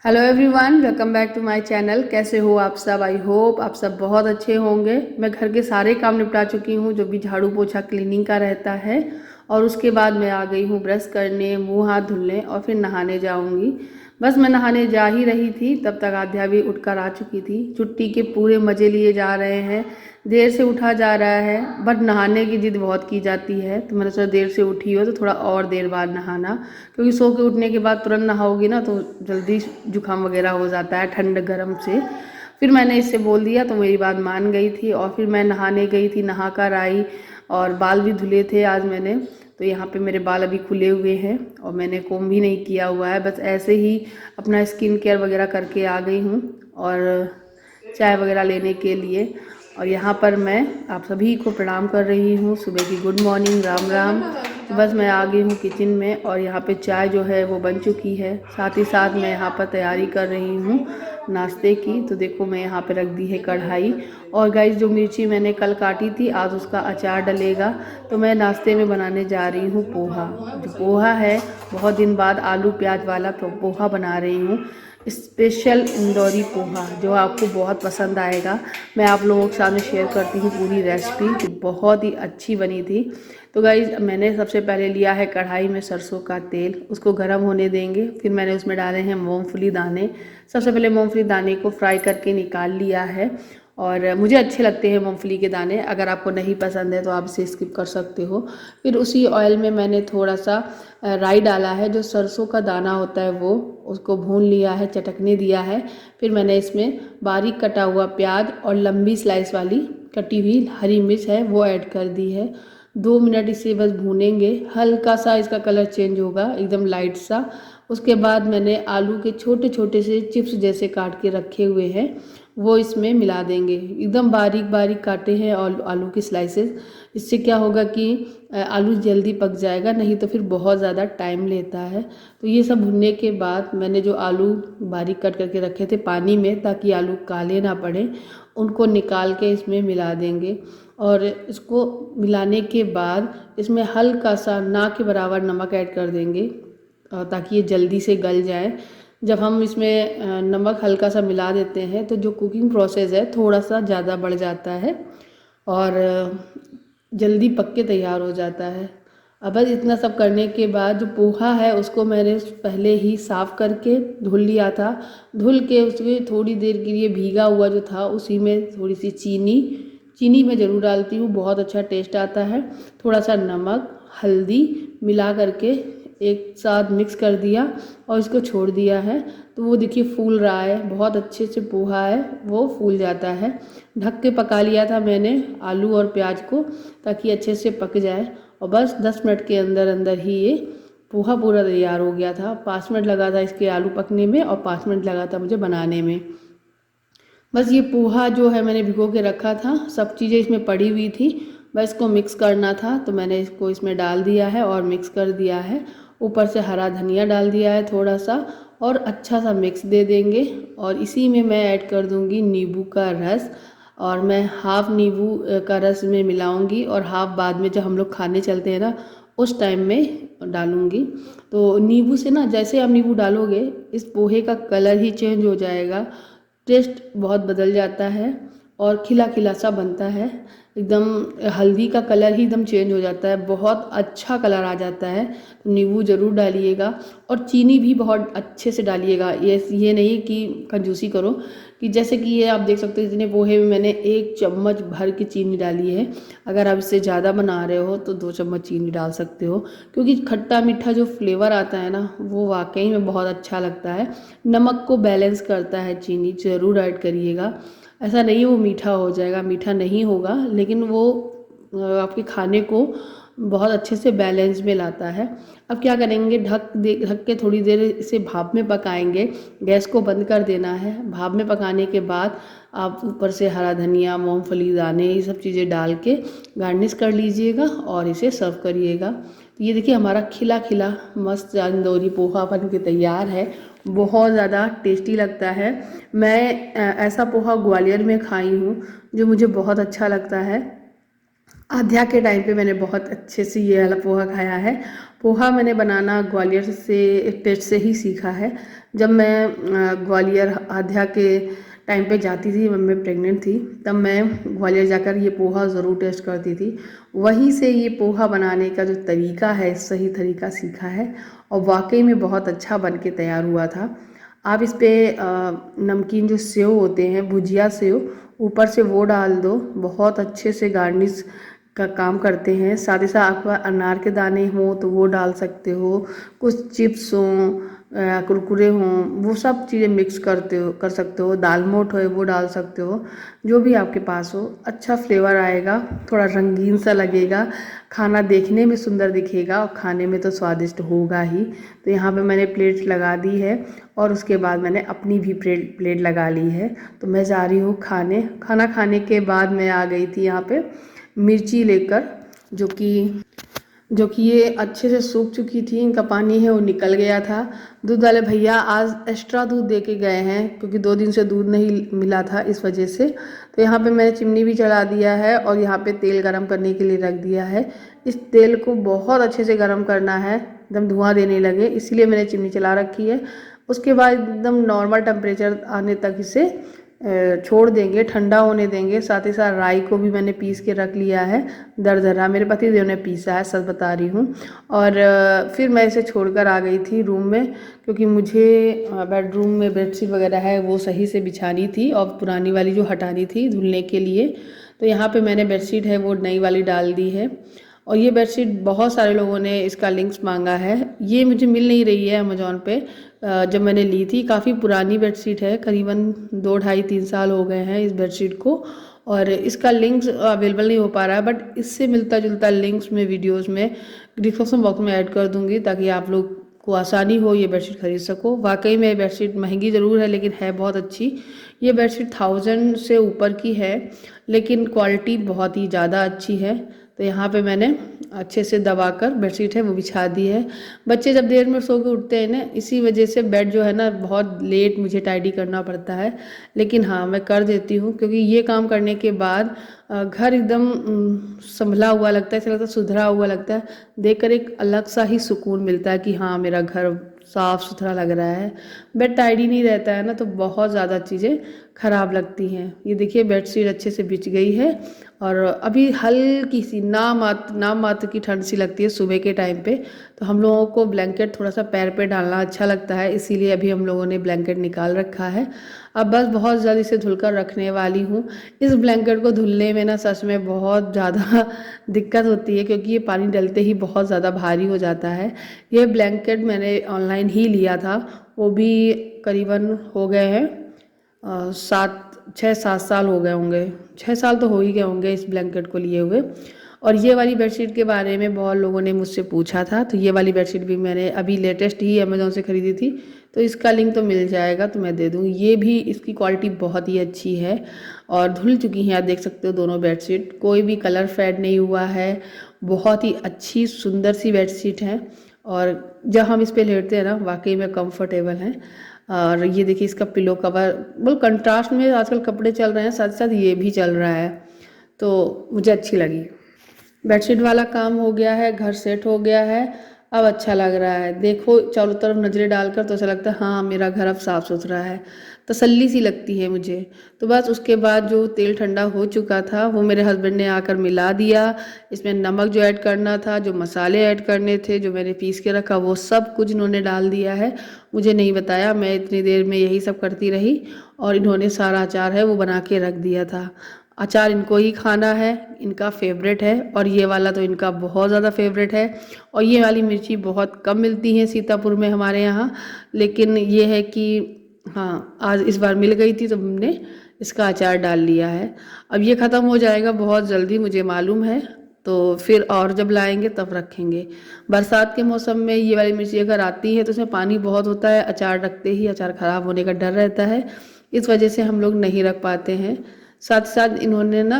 Hello everyone, welcome back to my channel. कैसे हो आप सब? आई होप आप सब बहुत अच्छे होंगे। मैं घर के सारे काम निपटा चुकी हूँ, जो भी झाड़ू पोछा क्लीनिंग का रहता है। और उसके बाद मैं आ गई हूँ ब्रश करने, मुंह हाथ धुलने और फिर नहाने जाऊँगी। बस मैं नहाने जा ही रही थी, तब तक आध्या भी उठकर आ चुकी थी। छुट्टी के पूरे मज़े लिए जा रहे हैं। देर से उठा जा रहा है, बट नहाने की जिद बहुत की जाती है। तो मैंने सोचा देर से उठी हो तो थोड़ा और देर बाद नहाना, क्योंकि सो के उठने के बाद तुरंत नहाओगी ना तो जल्दी जुकाम वगैरह हो जाता है ठंड गर्म से। फिर मैंने इससे बोल दिया तो मेरी बात मान गई थी और फिर मैं नहाने गई थी, नहा कर आई। और बाल भी धुले थे आज मैंने। तो यहाँ पे मेरे बाल अभी खुले हुए हैं और मैंने कोम भी नहीं किया हुआ है, बस ऐसे ही अपना स्किन केयर वगैरह करके आ गई हूँ और चाय वगैरह लेने के लिए। और यहाँ पर मैं आप सभी को प्रणाम कर रही हूँ, सुबह की गुड मॉर्निंग, राम राम। तो बस मैं आ गई हूँ किचन में और यहाँ पे चाय जो है वो बन चुकी है। साथ ही साथ मैं यहाँ पर तैयारी कर रही हूँ नाश्ते की। तो देखो मैं यहाँ पे रख दी है कढ़ाई। और गाइस, जो मिर्ची मैंने कल काटी थी आज उसका अचार डलेगा। तो मैं नाश्ते में बनाने जा रही हूँ पोहा। जो पोहा है, बहुत दिन बाद आलू प्याज वाला पोहा बना रही हूँ। स्पेशल इंदौरी पोहा, जो आपको बहुत पसंद आएगा। मैं आप लोगों के सामने शेयर करती हूँ पूरी रेसिपी, जो बहुत ही अच्छी बनी थी। तो गाइज, मैंने सबसे पहले लिया है कढ़ाई में सरसों का तेल, उसको गर्म होने देंगे। फिर मैंने उसमें डाले हैं मूंगफली दाने। सबसे पहले मूंगफली दाने को फ्राई करके निकाल लिया है। और मुझे अच्छे लगते हैं मूंगफली के दाने, अगर आपको नहीं पसंद है तो आप इसे स्किप कर सकते हो। फिर उसी ऑयल में मैंने थोड़ा सा राई डाला है, जो सरसों का दाना होता है वो, उसको भून लिया है, चटकने दिया है। फिर मैंने इसमें बारीक कटा हुआ प्याज और लंबी स्लाइस वाली कटी हुई हरी मिर्च है वो ऐड कर दी है। 2 मिनट इसे बस भूनेंगे, हल्का सा इसका कलर चेंज होगा, एकदम लाइट सा। उसके बाद मैंने आलू के छोटे छोटे से चिप्स जैसे काट के रखे हुए हैं, वो इसमें मिला देंगे। एकदम बारीक बारीक काटे हैं और आलू की स्लाइसेस। इससे क्या होगा कि आलू जल्दी पक जाएगा, नहीं तो फिर बहुत ज़्यादा टाइम लेता है। तो ये सब भुनने के बाद मैंने जो आलू बारीक कट करके रखे थे पानी में, ताकि आलू काले ना पड़े, उनको निकाल के इसमें मिला देंगे। और इसको मिलाने के बाद इसमें हल्का सा ना के बराबर नमक ऐड कर देंगे, ताकि ये जल्दी से गल जाए। जब हम इसमें नमक हल्का सा मिला देते हैं तो जो कुकिंग प्रोसेस है थोड़ा सा ज़्यादा बढ़ जाता है और जल्दी पक के तैयार हो जाता है। अब बस इतना सब करने के बाद जो पोहा है उसको मैंने पहले ही साफ़ करके धुल लिया था। धुल के उसमें थोड़ी देर के लिए भीगा हुआ जो था उसी में थोड़ी सी चीनी, चीनी मैं ज़रूर डालती हूँ, बहुत अच्छा टेस्ट आता है। थोड़ा सा नमक, हल्दी मिला करके एक साथ मिक्स कर दिया और इसको छोड़ दिया है। तो वो देखिए फूल रहा है, बहुत अच्छे से पोहा है वो फूल जाता है। ढक के पका लिया था मैंने आलू और प्याज को, ताकि अच्छे से पक जाए। और बस 10 मिनट के अंदर अंदर ही ये पोहा पूरा तैयार हो गया था। 5 मिनट लगा था इसके आलू पकने में और 5 मिनट लगा था मुझे बनाने में। बस ये पोहा जो है मैंने भिगो के रखा था, सब चीज़ें इसमें पड़ी हुई थी, बस इसको मिक्स करना था। तो मैंने इसको इसमें डाल दिया है और मिक्स कर दिया है। ऊपर से हरा धनिया डाल दिया है थोड़ा सा, और अच्छा सा मिक्स दे देंगे। और इसी में मैं ऐड कर दूंगी नींबू का रस, और मैं हाफ नींबू का रस में मिलाऊंगी और हाफ बाद में जब हम लोग खाने चलते हैं ना उस टाइम में डालूंगी। तो नींबू से ना, जैसे आप नींबू डालोगे इस पोहे का कलर ही चेंज हो जाएगा, टेस्ट बहुत बदल जाता है और खिला खिला सा बनता है। एकदम हल्दी का कलर ही एकदम चेंज हो जाता है, बहुत अच्छा कलर आ जाता है। तो नींबू ज़रूर डालिएगा और चीनी भी बहुत अच्छे से डालिएगा। ये नहीं कि कंजूसी करो, कि जैसे कि ये आप देख सकते हो इतने पोहे में मैंने 1 चम्मच भर की चीनी डाली है। अगर आप इससे ज़्यादा बना रहे हो तो 2 चम्मच चीनी डाल सकते हो, क्योंकि खट्टा मीठा जो फ्लेवर आता है ना वो वाकई में बहुत अच्छा लगता है। नमक को बैलेंस करता है चीनी, ज़रूर ऐड करिएगा। ऐसा नहीं वो मीठा हो जाएगा, मीठा नहीं होगा, लेकिन वो आपके खाने को बहुत अच्छे से बैलेंस में लाता है। अब क्या करेंगे, ढक के थोड़ी देर इसे भाप में पकाएंगे। गैस को बंद कर देना है। भाप में पकाने के बाद आप ऊपर से हरा धनिया, मूंगफली दाने, ये सब चीज़ें डाल के गार्निश कर लीजिएगा और इसे सर्व करिएगा। तो ये देखिए हमारा खिला खिला मस्त इंदौरी पोहा बन के तैयार है। बहुत ज़्यादा टेस्टी लगता है। मैं ऐसा पोहा ग्वालियर में खाई हूँ जो मुझे बहुत अच्छा लगता है। आध्या के टाइम पे मैंने बहुत अच्छे से ये वाला पोहा खाया है। पोहा मैंने बनाना ग्वालियर से टेस्ट से ही सीखा है। जब मैं ग्वालियर आध्या के टाइम पे जाती थी, जब मैं प्रेग्नेंट थी, तब मैं ग्वालियर जाकर ये पोहा ज़रूर टेस्ट करती थी। वहीं से ये पोहा बनाने का जो तरीका है, सही तरीका सीखा है और वाकई में बहुत अच्छा बन के तैयार हुआ था। आप इस पर नमकीन जो सेव होते हैं, भुजिया सेव, ऊपर से वो डाल दो, बहुत अच्छे से गार्निश का काम करते हैं। साथ ही साथ आपका अनार के दाने हों तो वो डाल सकते हो, कुछ चिप्स हों, कुरकुरे हों, वो सब चीज़ें मिक्स कर सकते हो, दाल मोठ है वो डाल सकते हो, जो भी आपके पास हो। अच्छा फ्लेवर आएगा, थोड़ा रंगीन सा लगेगा, खाना देखने में सुंदर दिखेगा और खाने में तो स्वादिष्ट होगा ही। तो यहाँ पे मैंने प्लेट लगा दी है और उसके बाद मैंने अपनी भी प्लेट लगा ली है। तो मैं जा रही हूँ खाना खाने के बाद मैं आ गई थी यहाँ पे मिर्ची लेकर, जो कि ये अच्छे से सूख चुकी थी, इनका पानी है वो निकल गया था। दूध वाले भैया आज एक्स्ट्रा दूध दे के गए हैं क्योंकि 2 दिन से दूध नहीं मिला था, इस वजह से। तो यहाँ पे मैंने चिमनी भी चला दिया है और यहाँ पे तेल गरम करने के लिए रख दिया है। इस तेल को बहुत अच्छे से गरम करना है, एकदम धुआं देने लगे, इसीलिए मैंने चिमनी चला रखी है। उसके बाद एकदम नॉर्मल टेम्परेचर आने तक इसे छोड़ देंगे, ठंडा होने देंगे। साथ ही साथ राई को भी मैंने पीस के रख लिया है, दरदरा, मेरे पति देव ने पीसा है, सच बता रही हूँ। और फिर मैं इसे छोड़कर आ गई थी रूम में, क्योंकि मुझे बेडरूम में बेडशीट वगैरह है वो सही से बिछानी थी और पुरानी वाली जो हटानी थी धुलने के लिए। तो यहाँ पे मैंने बेडशीट है वो नई वाली डाल दी है। और ये बेडशीट बहुत सारे लोगों ने इसका लिंक्स मांगा है, ये मुझे मिल नहीं रही है अमेज़ॉन पे। जब मैंने ली थी, काफ़ी पुरानी बेडशीट है, करीबन 2 ढाई 3 साल हो गए हैं इस बेडशीट को, और इसका लिंक्स अवेलेबल नहीं हो पा रहा है। बट इससे मिलता जुलता लिंक्स में वीडियोस में डिस्क्रिप्शन बॉक्स में ऐड कर दूंगी, ताकि आप लोग को आसानी हो ये बेडशीट खरीद सको। वाकई में ये बेडशीट महंगी ज़रूर है लेकिन है बहुत अच्छी। ये बेडशीट 1000 से ऊपर की है, लेकिन क्वालिटी बहुत ही ज़्यादा अच्छी है। तो यहाँ पे मैंने अच्छे से दबाकर बेडशीट है वो बिछा दी है। बच्चे जब देर में सो के उठते हैं ना, इसी वजह से बेड जो है ना बहुत लेट मुझे टाइडी करना पड़ता है, लेकिन हाँ मैं कर देती हूँ, क्योंकि ये काम करने के बाद घर एकदम संभला हुआ लगता है, ऐसा लगता है सुधरा हुआ लगता है। देखकर एक अलग सा ही सुकून मिलता है कि हाँ मेरा घर साफ़ सुथरा लग रहा है। बेड टाइडी नहीं रहता है ना तो बहुत ज़्यादा चीज़ें ख़राब लगती हैं। ये देखिए बेडशीट अच्छे से बिछ गई है, और अभी हल्की सी नाम मात्र की ठंड सी लगती है सुबह के टाइम पे। तो हम लोगों को ब्लैंकेट थोड़ा सा पैर पे डालना अच्छा लगता है, इसीलिए अभी हम लोगों ने ब्लैंकेट निकाल रखा है। अब बस बहुत जल्दी से धुलकर रखने वाली हूँ। इस ब्लैंकेट को धुलने में ना सच में बहुत ज़्यादा दिक्कत होती है, क्योंकि ये पानी डलते ही बहुत ज़्यादा भारी हो जाता है। ये ब्लैंकेट मैंने ऑनलाइन ही लिया था, वो भी करीबन हो गए हैं 6-7 साल हो गए होंगे, 6 साल तो हो ही गए होंगे इस ब्लैंकेट को लिए हुए। और ये वाली बेडशीट के बारे में बहुत लोगों ने मुझसे पूछा था, तो ये वाली बेडशीट भी मैंने अभी लेटेस्ट ही अमेज़ॉन से ख़रीदी थी, तो इसका लिंक तो मिल जाएगा तो मैं दे दूँगी। ये भी, इसकी क्वालिटी बहुत ही अच्छी है और धुल चुकी हैं, आप देख सकते हो दोनों बेडशीट, कोई भी कलर फेड नहीं हुआ है। बहुत ही अच्छी सुंदर सी बेडशीट है, और जब हम इस पर लेटते हैं ना वाकई में कंफर्टेबल हैं। और ये देखिए इसका पिलो कवर, बिल्कुल कंट्रास्ट में आजकल कपड़े चल रहे हैं, साथ साथ ये भी चल रहा है, तो मुझे अच्छी लगी। बेडशीट वाला काम हो गया है, घर सेट हो गया है, अब अच्छा लग रहा है। देखो चारों तरफ नज़रें डालकर तो ऐसा लगता है हाँ मेरा घर अब साफ़ सुथरा है, तसल्ली सी लगती है मुझे। तो बस उसके बाद जो तेल ठंडा हो चुका था वो मेरे हस्बैंड ने आकर मिला दिया। इसमें नमक जो ऐड करना था, जो मसाले ऐड करने थे, जो मैंने पीस के रखा, वो सब कुछ इन्होंने डाल दिया है। मुझे नहीं बताया, मैं इतनी देर में यही सब करती रही, और इन्होंने सारा अचार है वो बना के रख दिया था। अचार इनको ही खाना है, इनका फेवरेट है, और ये वाला तो इनका बहुत ज़्यादा फेवरेट है। और ये वाली मिर्ची बहुत कम मिलती है सीतापुर में हमारे यहाँ, लेकिन ये है कि हाँ आज इस बार मिल गई थी तो हमने इसका अचार डाल लिया है। अब ये ख़त्म हो जाएगा बहुत जल्दी मुझे मालूम है, तो फिर और जब लाएंगे तब रखेंगे। बरसात के मौसम में ये वाली मिर्ची अगर आती है तो उसमें पानी बहुत होता है, अचार रखते ही अचार ख़राब होने का डर रहता है, इस वजह से हम लोग नहीं रख पाते हैं। साथ साथ इन्होंने ना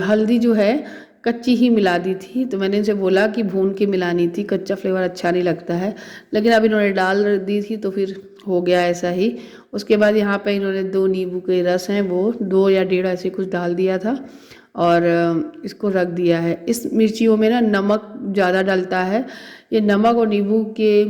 हल्दी जो है कच्ची ही मिला दी थी, तो मैंने इनसे बोला कि भून के मिलानी थी, कच्चा फ्लेवर अच्छा नहीं लगता है, लेकिन अब इन्होंने डाल दी थी तो फिर हो गया ऐसा ही। उसके बाद यहाँ पे इन्होंने 2 नींबू के रस हैं वो 2 या 1.5 ऐसे कुछ डाल दिया था, और इसको रख दिया है। इस मिर्चियों में ना नमक ज़्यादा डलता है। ये नमक और नींबू के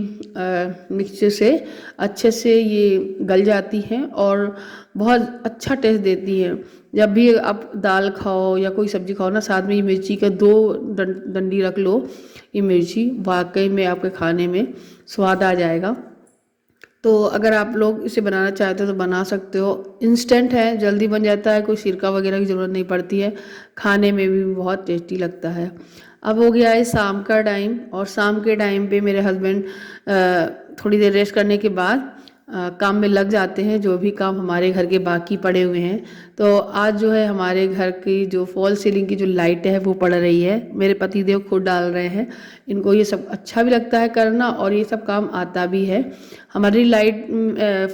मिक्सचर से अच्छे से ये गल जाती हैं और बहुत अच्छा टेस्ट देती हैं। जब भी आप दाल खाओ या कोई सब्जी खाओ ना, साथ में ये मिर्ची का 2 डंडी रख लो। ये मिर्ची वाकई में आपके खाने में स्वाद आ जाएगा। तो अगर आप लोग इसे बनाना चाहते हो तो बना सकते हो। इंस्टेंट है, जल्दी बन जाता है, कोई सिरका वगैरह की ज़रूरत नहीं पड़ती है, खाने में भी बहुत टेस्टी लगता है। अब हो गया है शाम का टाइम, और शाम के टाइम पे मेरे हस्बैंड थोड़ी देर रेस्ट करने के बाद काम में लग जाते हैं, जो भी काम हमारे घर के बाकी पड़े हुए हैं। तो आज जो है हमारे घर की जो फॉल सीलिंग की जो लाइट है वो पड़ रही है, मेरे पति देव खुद डाल रहे हैं। इनको ये सब अच्छा भी लगता है करना और ये सब काम आता भी है। हमारी लाइट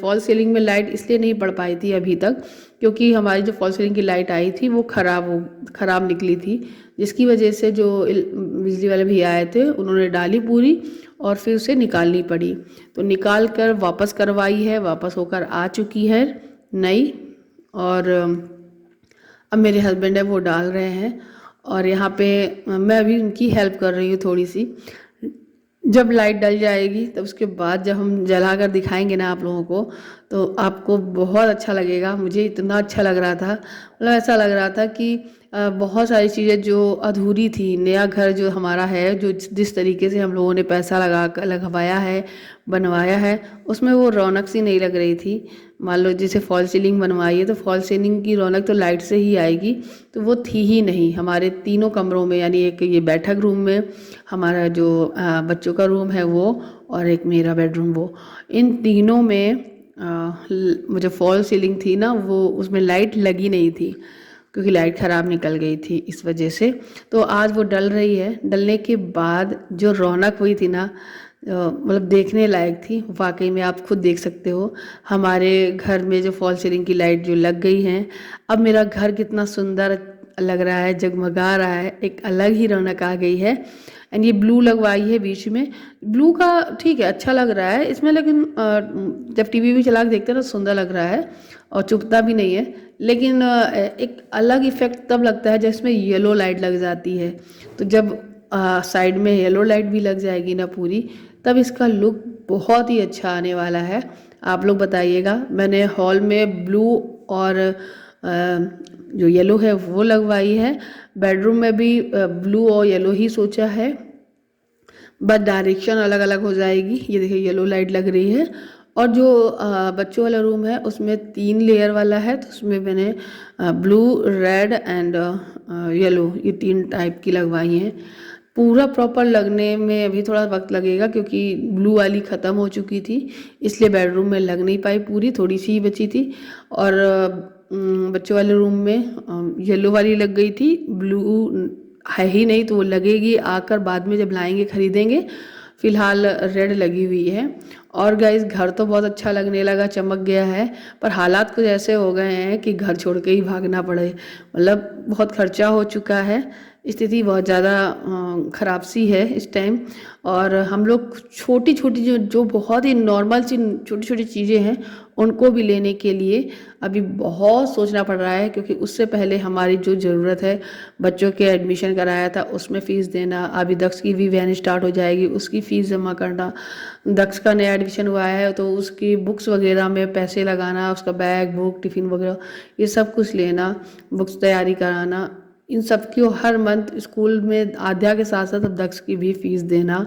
फॉल सीलिंग में लाइट इसलिए नहीं पड़ पाई थी अभी तक, क्योंकि हमारी जो फॉल सीलिंग की लाइट आई थी वो ख़राब निकली थी, जिसकी वजह से जो बिजली वाले भैया आए थे उन्होंने डाली पूरी और फिर उसे निकालनी पड़ी। तो निकाल कर वापस करवाई है, वापस होकर आ चुकी है नई। और अब मेरे हस्बैंड है वो डाल रहे हैं और यहाँ पे मैं अभी उनकी हेल्प कर रही हूँ थोड़ी सी। जब लाइट डल जाएगी तब उसके बाद जब हम जला कर दिखाएंगे ना आप लोगों को, तो आपको बहुत अच्छा लगेगा। मुझे इतना अच्छा लग रहा था, मतलब ऐसा लग रहा था कि बहुत सारी चीज़ें जो अधूरी थी, नया घर जो हमारा है, जो जिस तरीके से हम लोगों ने पैसा लगवाया है, बनवाया है, उसमें वो रौनक सी नहीं लग रही थी। मान लो जैसे फॉल सीलिंग बनवाई है तो फॉल सीलिंग की रौनक तो लाइट से ही आएगी, तो वो थी ही नहीं हमारे तीनों कमरों में। यानी एक ये बैठक रूम में, हमारा जो बच्चों का रूम है वो, और एक मेरा बेडरूम वो, इन तीनों में मुझे फॉल सीलिंग थी ना, वो उसमें लाइट लगी नहीं थी क्योंकि लाइट ख़राब निकल गई थी इस वजह से। तो आज वो डल रही है, डलने के बाद जो रौनक हुई थी ना, मतलब देखने लायक थी वाकई में। आप खुद देख सकते हो हमारे घर में जो फॉल सीलिंग की लाइट जो लग गई हैं, अब मेरा घर कितना सुंदर लग रहा है, जगमगा रहा है, एक अलग ही रौनक आ गई है। एंड ये ब्लू लगवाई है बीच में, ब्लू का ठीक है अच्छा लग रहा है इसमें, लेकिन जब टीवी भी चला के देखते हैं तो सुंदर लग रहा है और चुभता भी नहीं है। लेकिन एक अलग इफेक्ट तब लगता है जब इसमें येलो लाइट लग जाती है। तो जब साइड में येलो लाइट भी लग जाएगी ना पूरी, तब इसका लुक बहुत ही अच्छा आने वाला है। आप लोग बताइएगा। मैंने हॉल में ब्लू और जो येलो है वो लगवाई है, बेडरूम में भी ब्लू और येलो ही सोचा है, बस डायरेक्शन अलग अलग हो जाएगी। ये देखिए येलो लाइट लग रही है। और जो बच्चों वाला रूम है उसमें 3 लेयर वाला है, तो उसमें मैंने ब्लू, रेड एंड येलो, ये 3 टाइप की लगवाई हैं। पूरा प्रॉपर लगने में अभी थोड़ा वक्त लगेगा क्योंकि ब्लू वाली ख़त्म हो चुकी थी, इसलिए बेडरूम में लग नहीं पाई, पूरी थोड़ी सी ही बची थी। और बच्चों वाले रूम में येलो वाली लग गई थी, ब्लू है ही नहीं, तो वो लगेगी आकर बाद में जब लाएंगे खरीदेंगे। फ़िलहाल रेड लगी हुई है। और गाइस घर तो बहुत अच्छा लगने लगा, चमक गया है, पर हालात कुछ ऐसे हो गए हैं कि घर छोड़ के ही भागना पड़े। मतलब बहुत खर्चा हो चुका है, स्थिति बहुत ज़्यादा ख़राब सी है इस टाइम। और हम लोग छोटी छोटी जो बहुत ही नॉर्मल सी छोटी छोटी चीज़ें हैं उनको भी लेने के लिए अभी बहुत सोचना पड़ रहा है, क्योंकि उससे पहले हमारी जो ज़रूरत है, बच्चों के एडमिशन कराया था उसमें फ़ीस देना, अभी दक्ष की भी वैन स्टार्ट हो जाएगी उसकी फ़ीस जमा करना, दक्ष का नया एडमिशन हुआ है तो उसकी बुक्स वगैरह में पैसे लगाना, उसका बैग बुक टिफ़िन वगैरह ये सब कुछ लेना, बुक्स तैयारी कराना, इन सब की हर मंथ स्कूल में आध्या के साथ साथ अब दक्ष की भी फीस देना।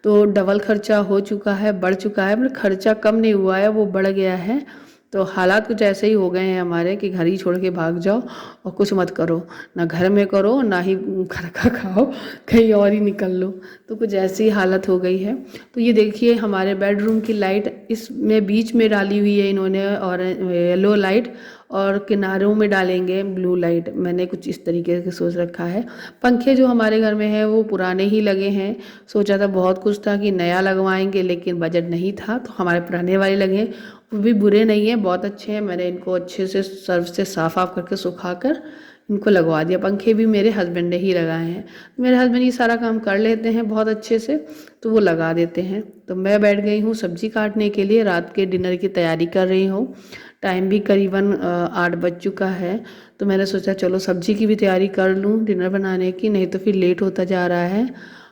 तो डबल खर्चा हो चुका है, बढ़ चुका है, मतलब खर्चा कम नहीं हुआ है, वो बढ़ गया है। तो हालात कुछ ऐसे ही हो गए हैं हमारे कि घर ही छोड़ के भाग जाओ और कुछ मत करो, ना घर में करो ना ही घर का खाओ, कहीं और ही निकल लो। तो कुछ ऐसी हालत हो गई है। तो ये देखिए हमारे बेडरूम की लाइट इसमें बीच में डाली हुई है इन्होंने, और येलो लाइट, और किनारों में डालेंगे ब्लू लाइट। मैंने कुछ इस तरीके से सोच रखा है। पंखे जो हमारे घर में है वो पुराने ही लगे हैं, सोचा था बहुत कुछ था कि नया लगवाएंगे लेकिन बजट नहीं था, तो हमारे पुराने वाले लगे, वो भी बुरे नहीं हैं, बहुत अच्छे हैं। मैंने इनको अच्छे से सर्फ से साफ करके सुखा कर इनको लगवा दिया। पंखे भी मेरे हस्बैंड ने ही लगाए हैं। मेरे हस्बैंड ये सारा काम कर लेते हैं बहुत अच्छे से, तो वो लगा देते हैं। तो मैं बैठ गई हूँ सब्जी काटने के लिए, रात के डिनर की तैयारी कर रही हूँ। टाइम भी करीबन 8 बज चुका है। तो मैंने सोचा चलो सब्जी की भी तैयारी कर लूँ डिनर बनाने की, नहीं तो फिर लेट होता जा रहा है।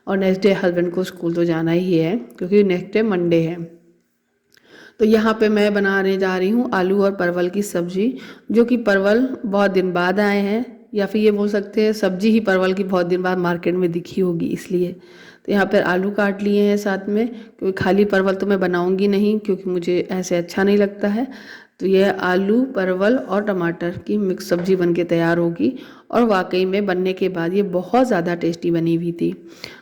और नेक्स्ट डे हस्बैंड को स्कूल तो जाना ही है, क्योंकि नेक्स्ट डे मंडे है। तो यहाँ पे मैं बनाने जा रही हूँ आलू और परवल की सब्जी, जो कि परवल बहुत दिन बाद आए हैं, या फिर ये बोल सकते हैं सब्जी ही परवल की बहुत दिन बाद मार्केट में दिखी होगी इसलिए। तो यहाँ पर आलू काट लिए हैं साथ में, क्योंकि खाली परवल तो मैं बनाऊँगी नहीं, क्योंकि मुझे ऐसे अच्छा नहीं लगता है। तो यह आलू परवल और टमाटर की मिक्स सब्जी बन के तैयार होगी, और वाकई में बनने के बाद ये बहुत ज़्यादा टेस्टी बनी हुई थी।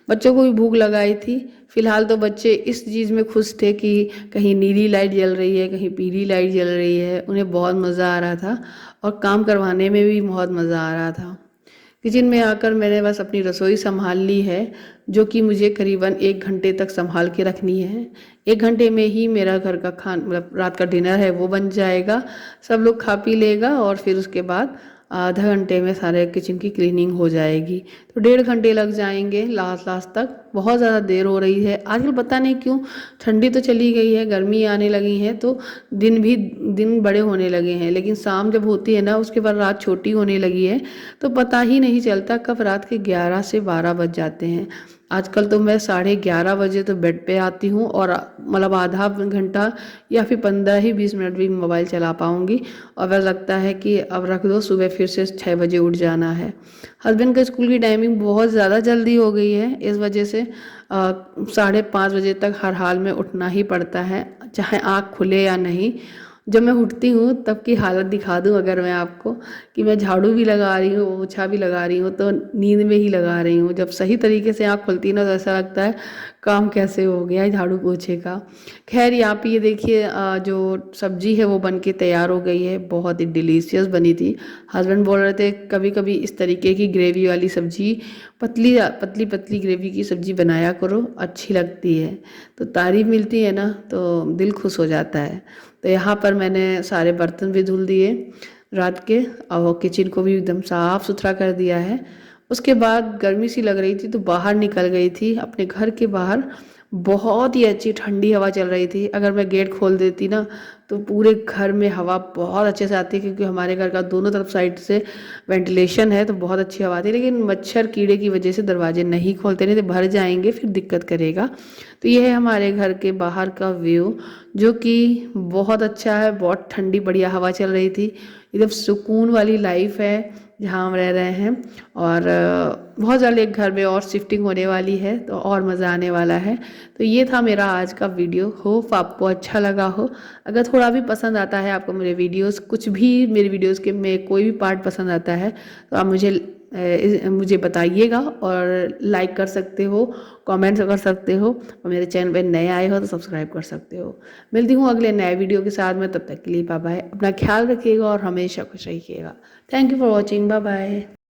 बच्चों को भी भूख लगाई थी। फिलहाल तो बच्चे इस चीज़ में खुश थे कि कहीं नीली लाइट जल रही है, कहीं पीली लाइट जल रही है, उन्हें बहुत मज़ा आ रहा था, और काम करवाने में भी बहुत मज़ा आ रहा था। किचन में आकर मैंने बस अपनी रसोई संभाल ली है, जो कि मुझे करीबन 1 घंटे तक संभाल के रखनी है। 1 घंटे में ही मेरा घर का मतलब रात का डिनर है वो बन जाएगा, सब लोग खा पी लेगा, और फिर उसके बाद आधा घंटे में सारे किचन की क्लीनिंग हो जाएगी। तो 1.5 घंटे लग जाएंगे लास्ट तक। बहुत ज़्यादा देर हो रही है आजकल, पता नहीं क्यों। ठंडी तो चली गई है, गर्मी आने लगी है, तो दिन बड़े होने लगे हैं, लेकिन शाम जब होती है ना, उसके बाद रात छोटी होने लगी है। तो पता ही नहीं चलता कब रात के 11 से 12 बज जाते हैं। आजकल तो मैं 11:30 बजे तो बेड पे आती हूँ, और मतलब आधा घंटा या फिर 15 ही 20 मिनट भी मोबाइल चला पाऊँगी, और वह लगता है कि अब रख दो, सुबह फिर से 6 बजे उठ जाना है। हस्बैंड के स्कूल की टाइमिंग बहुत ज़्यादा जल्दी हो गई है, इस वजह से 5:30 बजे तक हर हाल में उठना ही पड़ता है, चाहे आँख खुले या नहीं। जब मैं उठती हूँ तब की हालत दिखा दूँ अगर मैं आपको, कि मैं झाड़ू भी लगा रही हूँ, पोछा भी लगा रही हूँ, तो नींद में ही लगा रही हूँ। जब सही तरीके से आँख खुलती है ना, तो ऐसा लगता है काम कैसे हो गया है झाड़ू पोछे का। खैर यहाँ पे ये देखिए जो सब्जी है वो बन के तैयार हो गई है, बहुत ही डिलीशियस बनी थी। हस्बैंड बोल रहे थे कभी कभी इस तरीके की ग्रेवी वाली सब्जी, पतली पतली पतली ग्रेवी की सब्जी बनाया करो, अच्छी लगती है। तो तारीफ मिलती है ना, तो दिल खुश हो जाता है। तो यहाँ पर मैंने सारे बर्तन भी धुल दिए रात के, और किचन को भी एकदम साफ़ सुथरा कर दिया है। उसके बाद गर्मी सी लग रही थी, तो बाहर निकल गई थी अपने घर के बाहर। बहुत ही अच्छी ठंडी हवा चल रही थी। अगर मैं गेट खोल देती ना, तो पूरे घर में हवा बहुत अच्छे से आती है, क्योंकि हमारे घर का दोनों तरफ साइड से वेंटिलेशन है, तो बहुत अच्छी हवा आती है। लेकिन मच्छर कीड़े की वजह से दरवाजे नहीं खोलते, नहीं तो भर जाएंगे, फिर दिक्कत करेगा। तो ये है हमारे घर के बाहर का व्यू, जो कि बहुत अच्छा है। बहुत ठंडी बढ़िया हवा चल रही थी, एकदम सुकून वाली लाइफ है जहाँ हम रह रहे हैं। और बहुत जल्द एक घर में और शिफ्टिंग होने वाली है, तो और मज़ा आने वाला है। तो ये था मेरा आज का वीडियो, होप आपको अच्छा लगा हो। अगर थोड़ा भी पसंद आता है आपको मेरे वीडियोस, कुछ भी मेरे वीडियोस के में कोई भी पार्ट पसंद आता है, तो आप मुझे बताइएगा, और लाइक कर सकते हो, कमेंट्स कर सकते हो, और मेरे चैनल पे नए आए हो तो सब्सक्राइब कर सकते हो। मिलती हूँ अगले नए वीडियो के साथ में, तब तक के लिए बाय बाय। अपना ख्याल रखिएगा और हमेशा खुश रहिएगा। Thank you for watching, bye bye.